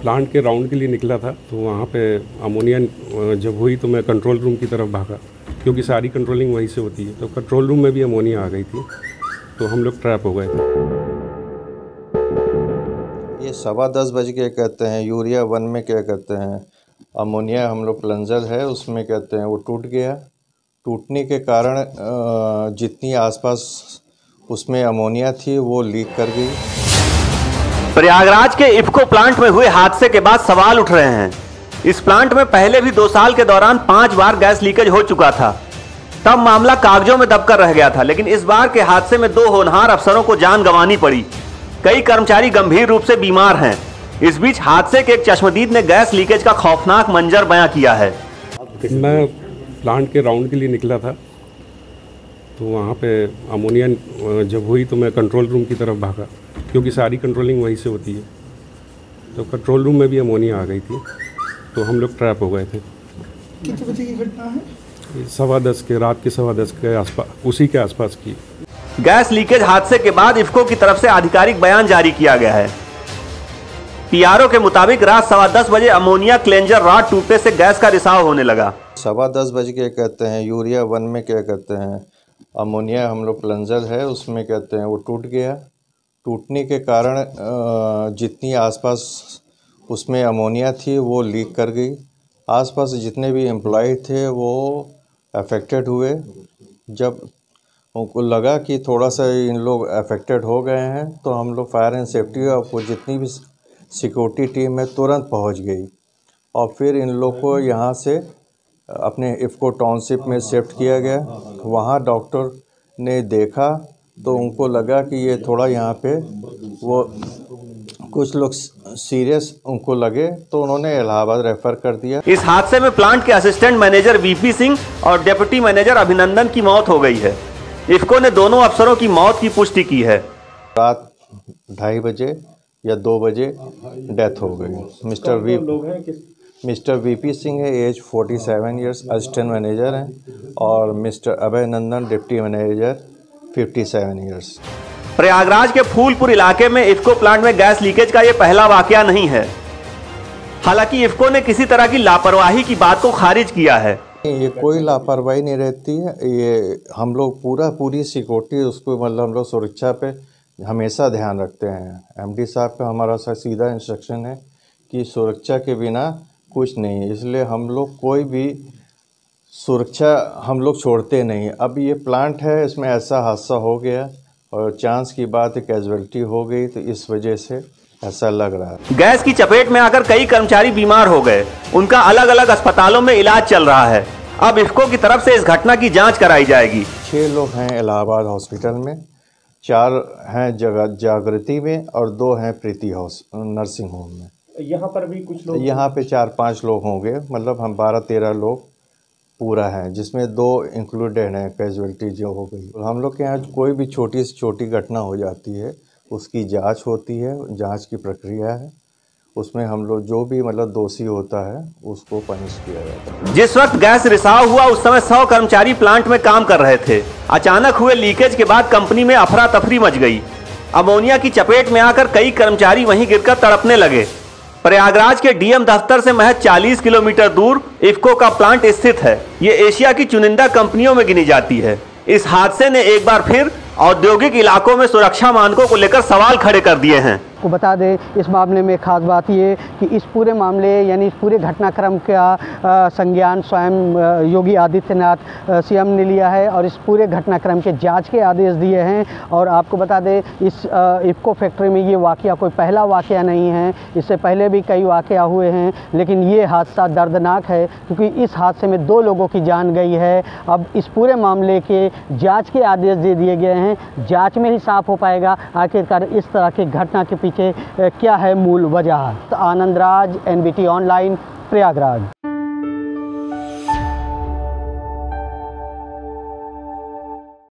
Plant के round के लिए निकला था, तो वहाँ पे अमोनिया जब हुई तो मैं कंट्रोल रूम की तरफ भागा, क्योंकि सारी कंट्रोलिंग वहीं से होती है। तो कंट्रोल रूम में भी अमोनिया आ गई थी, तो हम लोग ट्रैप हो गए थे। ये 10:15 बजे के कहते हैं, यूरिया 1 में क्या कहते हैं, अमोनिया हम लोग प्लंजर है उसमें कहते हैं वो टूट गया। टूटने के कारण जितनी आसपास उसमें अमोनिया थी वो लीक कर गई। प्रयागराज के इफको प्लांट में हुए हादसे के बाद सवाल उठ रहे हैं। इस प्लांट में पहले भी 2 साल के दौरान 5 बार गैस लीकेज हो चुका था। तब मामला कागजों में दबकर रह गया था, लेकिन इस बार के हादसे में 2 होनहार अफसरों को जान गंवानी पड़ी। कई कर्मचारी गंभीर रूप से बीमार हैं। इस बीच हादसे के एक चश्मदीद ने गैस लीकेज का खौफनाक मंजर बयां किया है। मैं प्लांट के राउंड के लिए निकला था, तो वहाँ पे अमोनिया जब हुई तो मैं कंट्रोल रूम की तरफ भागा, क्योंकि सारी कंट्रोलिंग वहीं से होती है। तो कंट्रोल रूम में भी अमोनिया आ गई थी, तो हम लोग ट्रैप हो गए थे। कितने बजे की घटना है? 10:15 के, रात के 10:15 के आसपास, उसी के आसपास की। गैस लीकेज हादसे के बाद इफको की तरफ से आधिकारिक बयान जारी किया गया है। पीआरओ के मुताबिक रात 10:15 बजे अमोनिया क्लेंजर रॉड टूटने से गैस का रिसाव होने लगा। 10:15 बजे के कहते हैं, यूरिया 1 में क्या कहते हैं, अमोनिया हम लोग प्लंजर है उसमें कहते हैं वो टूट गया। टूटने के कारण जितनी आसपास उसमें अमोनिया थी वो लीक कर गई। आसपास जितने भी एम्प्लॉय थे वो अफेक्टेड हुए। जब उनको लगा कि थोड़ा सा इन लोग अफेक्टेड हो गए हैं, तो हम लोग फायर एंड सेफ्टी और वो जितनी भी सिक्योरिटी टीम है तुरंत पहुंच गई, और फिर इन लोग को यहाँ से अपने इफको टाउनशिप में शिफ्ट किया गया। वहाँ डॉक्टर ने देखा तो उनको लगा कि ये थोड़ा यहाँ पे वो कुछ लोग सीरियस उनको लगे, तो उन्होंने इलाहाबाद रेफर कर दिया। इस हादसे में प्लांट के असिस्टेंट मैनेजर वीपी सिंह और डिप्टी मैनेजर अभिनंदन की मौत हो गई है। इफको ने दोनों अफसरों की मौत की पुष्टि की है। रात 2:30 बजे या 2 बजे डेथ हो गई। मिस्टर वीपी सिंह है, एज 47 ईयर्स, असिस्टेंट मैनेजर हैं, और मिस्टर अभिनंदन डिप्टी मैनेजर 57 ईयर्स। प्रयागराज के फूलपुर इलाके में इफको प्लांट में गैस लीकेज का ये पहला वाकया नहीं है। हालांकि इफको ने किसी तरह की लापरवाही की बात को खारिज किया है। ये कोई लापरवाही नहीं रहती है। ये हम लोग पूरी सिक्योरिटी उसको, मतलब हम लोग सुरक्षा पे हमेशा ध्यान रखते हैं। एमडी साहब का हमारा सीधा इंस्ट्रक्शन है कि सुरक्षा के बिना कुछ नहीं, इसलिए हम लोग कोई भी सुरक्षा हम लोग छोड़ते नहीं। अब ये प्लांट है, इसमें ऐसा हादसा हो गया और चांस की बात है कैजुअलिटी हो गई, तो इस वजह से ऐसा लग रहा है। गैस की चपेट में आकर कई कर्मचारी बीमार हो गए। उनका अलग अलग अस्पतालों में इलाज चल रहा है। अब इफको की तरफ से इस घटना की जांच कराई जाएगी। 6 लोग हैं इलाहाबाद हॉस्पिटल में, 4 हैं जागृति में, और 2 हैं प्रीति नर्सिंग होम में। यहाँ पर भी कुछ लोग, यहाँ पे 4-5 लोग होंगे, मतलब हम 12-13 लोग पूरा हैं, जिसमें 2 इंक्लूडेड हैं कैजुअलिटी जो हो गई। हम लोग के यहाँ कोई भी छोटी से छोटी घटना हो जाती है, उसकी जांच होती है, जांच की प्रक्रिया है, उसमें हम लोग जो भी मतलब दोषी होता है उसको पनिश किया जाता है। जिस वक्त गैस रिसाव हुआ उस समय 100 कर्मचारी प्लांट में काम कर रहे थे। अचानक हुए लीकेज के बाद कंपनी में अफरा तफरी मच गई। अमोनिया की चपेट में आकर कई कर्मचारी वहीं गिरकर तड़पने लगे। प्रयागराज के डीएम दफ्तर से महज 40 किलोमीटर दूर इफको का प्लांट स्थित है। ये एशिया की चुनिंदा कंपनियों में गिनी जाती है। इस हादसे ने एक बार फिर औद्योगिक इलाकों में सुरक्षा मानकों को लेकर सवाल खड़े कर दिए हैं। को बता दें, इस मामले में खास बात ये कि इस पूरे मामले यानी इस पूरे घटनाक्रम का संज्ञान स्वयं योगी आदित्यनाथ सीएम ने लिया है और इस पूरे घटनाक्रम के जांच के आदेश दिए हैं। और आपको बता दें, इस इफको फैक्ट्री में ये वाकया कोई पहला वाकया नहीं है, इससे पहले भी कई वाकया हुए हैं, लेकिन ये हादसा दर्दनाक है क्योंकि इस हादसे में 2 लोगों की जान गई है। अब इस पूरे मामले के जाँच के आदेश दे दिए गए हैं। जाँच में ही साफ हो पाएगा आखिरकार इस तरह की घटना के पीछे क्या है मूल वजह। Anand Raj, NBT online, Prayagraj.